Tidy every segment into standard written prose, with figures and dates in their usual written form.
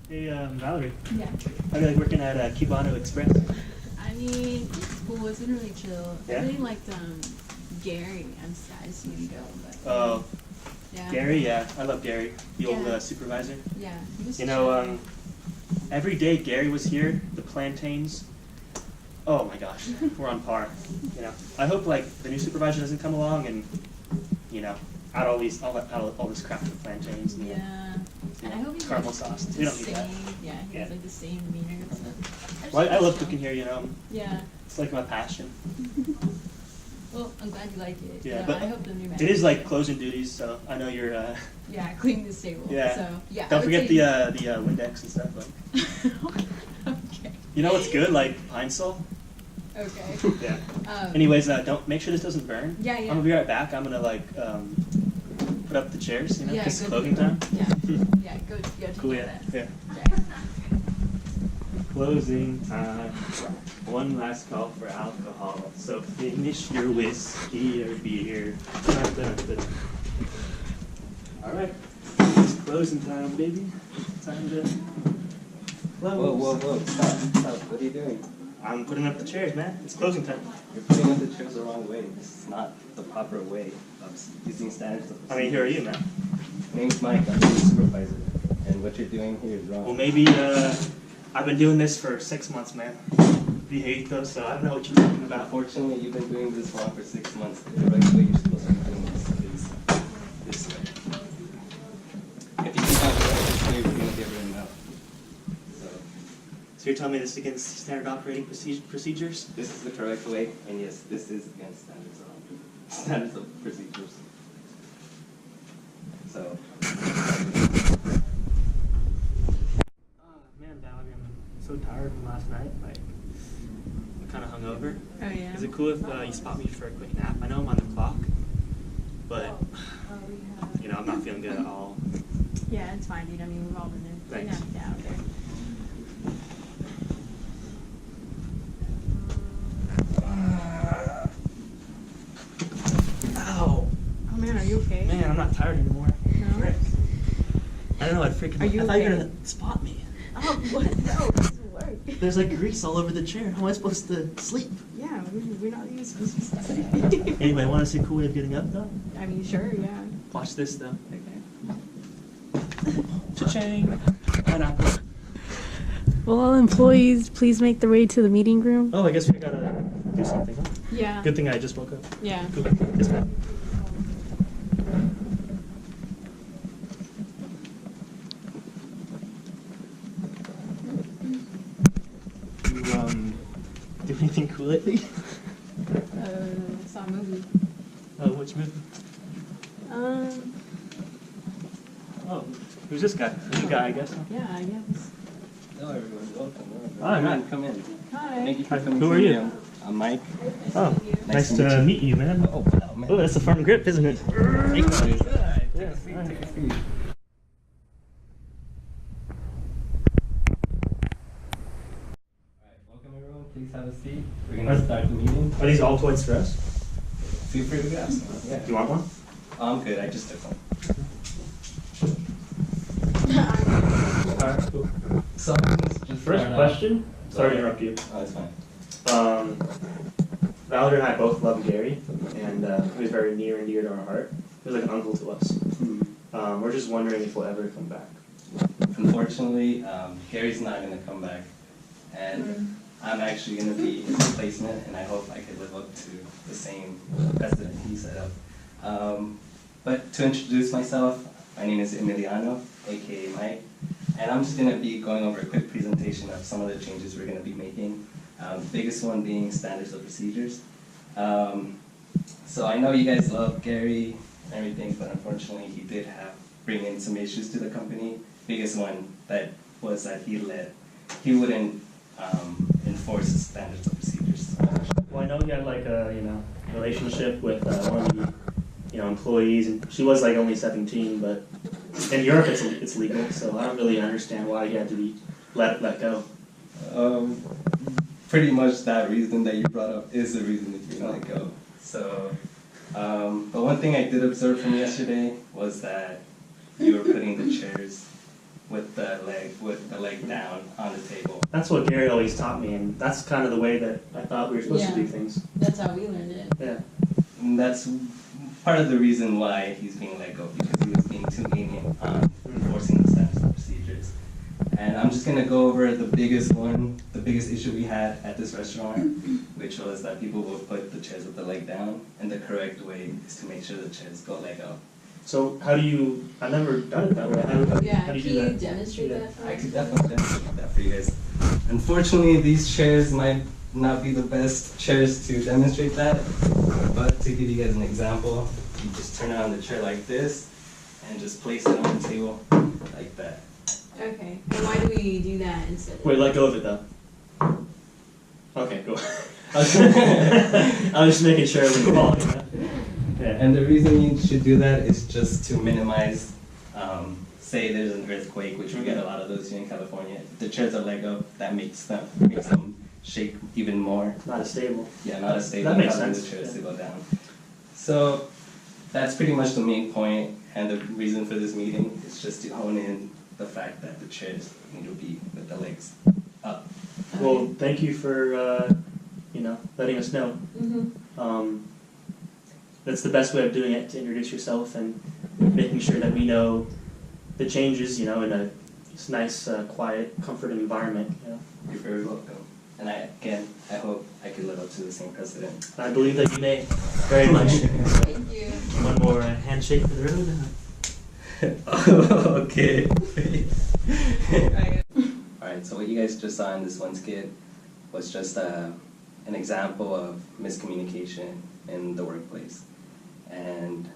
Hey, Valerie. Yeah. How do you like working at Cubano Express? I mean, it's cool. It's been really chill. Yeah? I really liked Gary. I'm sad to see him go, but Oh, yeah. Gary? Yeah, I love Gary, the old Yeah. supervisor. Yeah. He was You know, chill. every day Gary was here, the plantains, oh my gosh, we're on par. You know, I hope like the new supervisor doesn't come along and, you know, add all this crap to the plantains. And, Yeah. And I hope he's caramel like, sauce. the We don't need same. that. Yeah, he Yeah. has like the same demeanor and stuff. Well, I love chill. cooking here. You know, Yeah. it's like my passion. Well, I'm glad you like it. Yeah, You know, but I hope the new it manager. is like closing duties, so I know you're. Yeah, cleaning the stable. Yeah. So yeah. I Don't would forget say- the Windex and stuff. Like, Okay. you know what's good? Like pine sol. Okay. Yeah. Um, Anyways, don't make sure this doesn't burn. Yeah, yeah. I'm gonna be right back. I'm gonna like put up the chairs. You know, Yeah, because it's go closing do time. that. Yeah. Yeah. Go. Yeah. Take Cool. care Yeah. of that. Yeah. Okay. Closing time. One last call for alcohol. So finish your whiskey or beer. All right. It's closing time, baby. Time to close. Whoa, stop. What are you doing? I'm putting up the chairs, man. It's closing time. You're putting up the chairs the wrong way. This is not the proper way of using standards. I mean, who are you, man? My name's Mike. I'm the supervisor. And what you're doing here is wrong. Well, maybe I've been doing this for 6 months, man. You hate those, so I don't know what you're talking about. Unfortunately, you've been doing this wrong for 6 months. The right way you're supposed to be doing this is this way. If you keep on doing it this way, we're going to get written out. So you're telling me this is against standard operating procedures? This is the correct way, and yes, this is against standards of procedures. So, Man, Valerie, I'm so tired from last night. Like, I'm kind of hungover. Oh yeah. Is it cool if you spot me for a quick nap? I know I'm on the clock, but you know I'm not feeling good at all. Yeah, it's fine, dude. I mean, we've all been there. Thanks. Yeah, out there. Ow! Oh man, are you okay? Man, I'm not tired anymore. No? Frick. I don't know. I freaking. Are you I thought you were okay? gonna spot me. Oh, what? No, it doesn't work. There's like grease all over the chair. How am I supposed to sleep? Yeah, we're not even supposed to be studying. Anyway, want to see a cool way of getting up though? I mean, sure, yeah. Watch this though. Okay. Cha-ching! Pineapple. Will all employees please make their way to the meeting room? Oh, I guess we gotta do something, huh? Yeah. Good thing I just woke up. Yeah. Cool. Yes, ma'am. You, do anything cool lately? Saw a movie. Oh, which movie? Oh, who's this guy? New guy, I guess. Huh? Yeah, I guess. hello everyone, welcome. Hi, man. Come in. Hi. Thank you for Hi, coming. who to are the you? meeting. I'm Mike. Oh, nice Nice to to meet meet you, man. Oh, wow, man. Oh, that's a firm grip, isn't it? Take a seat. Yeah, Take a alright. seat. Take a seat. Alright, welcome everyone. Please have a seat. We're gonna start the meeting. Are these all toys for us? Feel free to grab some. Yeah. Do you want one? I'm good. I just took one. Alright, cool. So let's just First start question. out. Sorry to interrupt you. Oh, it's fine. Valerie and I both love Gary, and he was very near and dear to our heart. He was like an uncle to us. We're just wondering if we'll ever come back. Unfortunately, Gary's not going to come back, and I'm actually going to be his replacement, and I hope I can live up to the same precedent he set up. But to introduce myself, my name is Emiliano, aka Mike, and I'm just going to be going over a quick presentation of some of the changes we're going to be making. The biggest one being standards of procedures. So I know you guys love Gary and everything, but unfortunately he did bring in some issues to the company. Biggest one that was that he wouldn't enforce standards of procedures. Well, I know he had like a relationship with one of the employees, and she was like only 17, but in Europe it's legal, so I don't really understand why he had to be let go. Pretty much that reason that you brought up is the reason that you're gonna let go. So, but one thing I did observe from yesterday was that you were putting the chairs with the leg down on the table. That's what Gary always taught me, and that's kind of the way that I thought we were supposed to do Yeah. things. That's how we learned it. Yeah. And that's part of the reason why he's being let go, because he was being too lenient on enforcing the steps and procedures. And I'm just gonna go over the biggest issue we had at this restaurant, which was that people will put the chairs with the leg down, and the correct way is to make sure the chairs go leg up. So how do you? I've never done it that way. How Yeah, do you can do you that? demonstrate Yeah. that for I us? could definitely demonstrate that for you guys. Unfortunately, these chairs might not be the best chairs to demonstrate that, but to give you guys an example, you just turn it on the chair like this, and just place it on the table like that. Okay, and why do we do that instead of? Wait, let go of it though. Okay, cool. I was just making sure it was falling. Yeah. And the reason you should do that is just to minimize, say there's an earthquake, which we get a lot of those here in California. The chairs are leg up, that makes them shake even more. Not as stable. Yeah, not as stable. That makes causing sense. the chairs to Yeah. go down. So that's pretty much the main point, and the reason for this meeting is just to hone in the fact that the chairs need to be with the legs up. Well, thank you for letting us know. Mm-hmm. That's the best way of doing it, to introduce yourself and making sure that we know the changes, in a nice, quiet, comforting environment. You're very welcome. And I hope I can live up to the same precedent. I believe that you may very much. Thank you. One more handshake for the road. Okay. Right. Alright, so what you guys just saw in this one skit was just an example of miscommunication in the workplace. And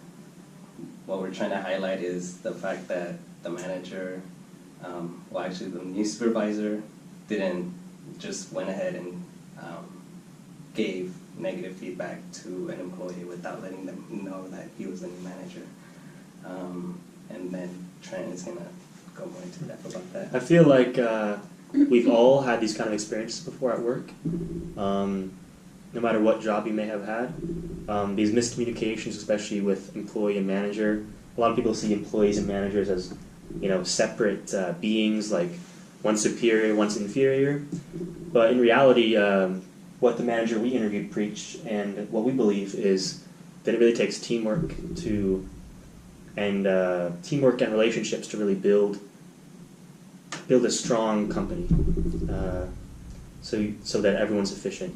what we're trying to highlight is the fact that the manager, actually the new supervisor, didn't just went ahead and gave negative feedback to an employee without letting them know that he was the new manager. And then Trent is going to go more into depth about that. I feel like we've all had these kind of experiences before at work. No matter what job you may have had, these miscommunications, especially with employee and manager. A lot of people see employees and managers as, separate beings, like one's superior, one's inferior. But in reality, what the manager we interviewed preached and what we believe is that it really takes teamwork and relationships to really build a strong company, so that everyone's efficient.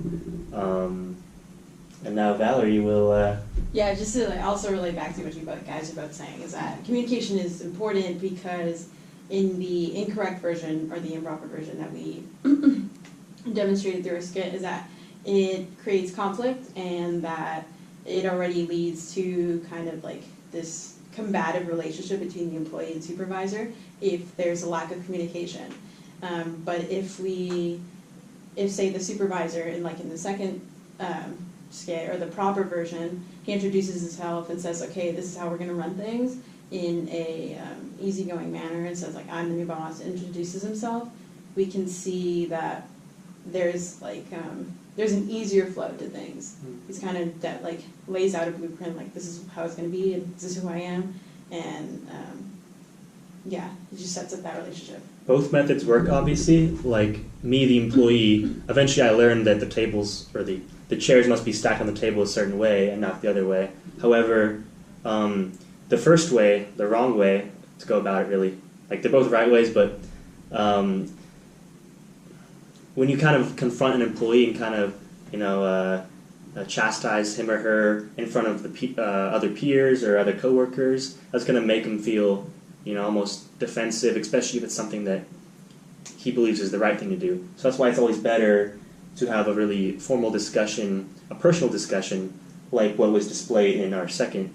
And now Valerie will. Yeah, just to also relate back to what you guys are both saying is that communication is important because in the incorrect version or the improper version that we demonstrated through our skit is that it creates conflict and that it already leads to kind of like this combative relationship between the employee and supervisor if there's a lack of communication. But if say the supervisor in the second skit or the proper version, he introduces himself and says, okay, this is how we're going to run things in a easygoing manner, and says I'm the new boss, introduces himself, we can see that there's there's an easier flow to things. He's kind of lays out a blueprint, this is how it's going to be, and this is who I am, and it just sets up that relationship. Both methods work, obviously. Like me, the employee, eventually I learned that the tables or the chairs must be stacked on the table a certain way and not the other way. However, the first way, the wrong way to go about it, really, they're both right ways, but when you kind of confront an employee and kind of chastise him or her in front of the other peers or other coworkers, that's going to make them feel almost defensive, especially if it's something that he believes is the right thing to do. So that's why it's always better to have a really formal discussion, a personal discussion, like what was displayed in our second,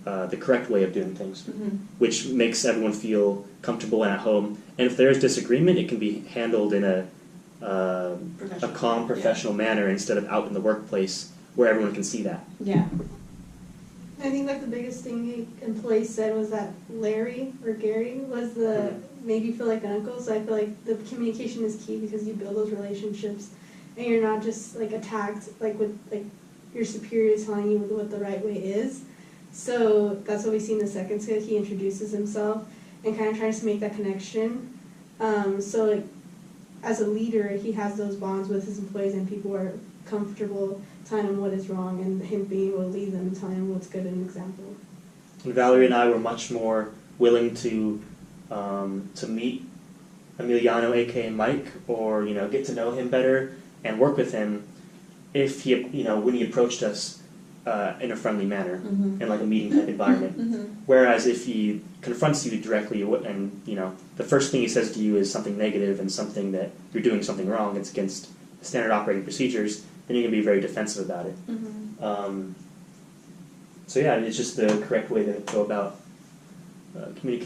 the correct way of doing things, which makes everyone feel comfortable and at home. And if there is disagreement, it can be handled in a calm, professional manner instead of out in the workplace where everyone can see that. Yeah. I think the biggest thing the employee said was that Larry or Gary was made you feel like an uncle. So I feel like the communication is key because you build those relationships, and you're not just attacked with your superior telling you what the right way is. So that's what we see in the second skit. He introduces himself, and kind of tries to make that connection. So like, as a leader, he has those bonds with his employees, and people are comfortable telling him what is wrong, and him being able to lead them and telling him what's good, an example. And Valerie and I were much more willing to meet Emiliano, aka Mike, or get to know him better and work with him if he when he approached us in a friendly manner, in like a meeting type environment. Whereas if he confronts you directly and the first thing he says to you is something negative and something that you're doing something wrong, it's against standard operating procedures, then you can be very defensive about it. So yeah, it's just the correct way to go about communicating.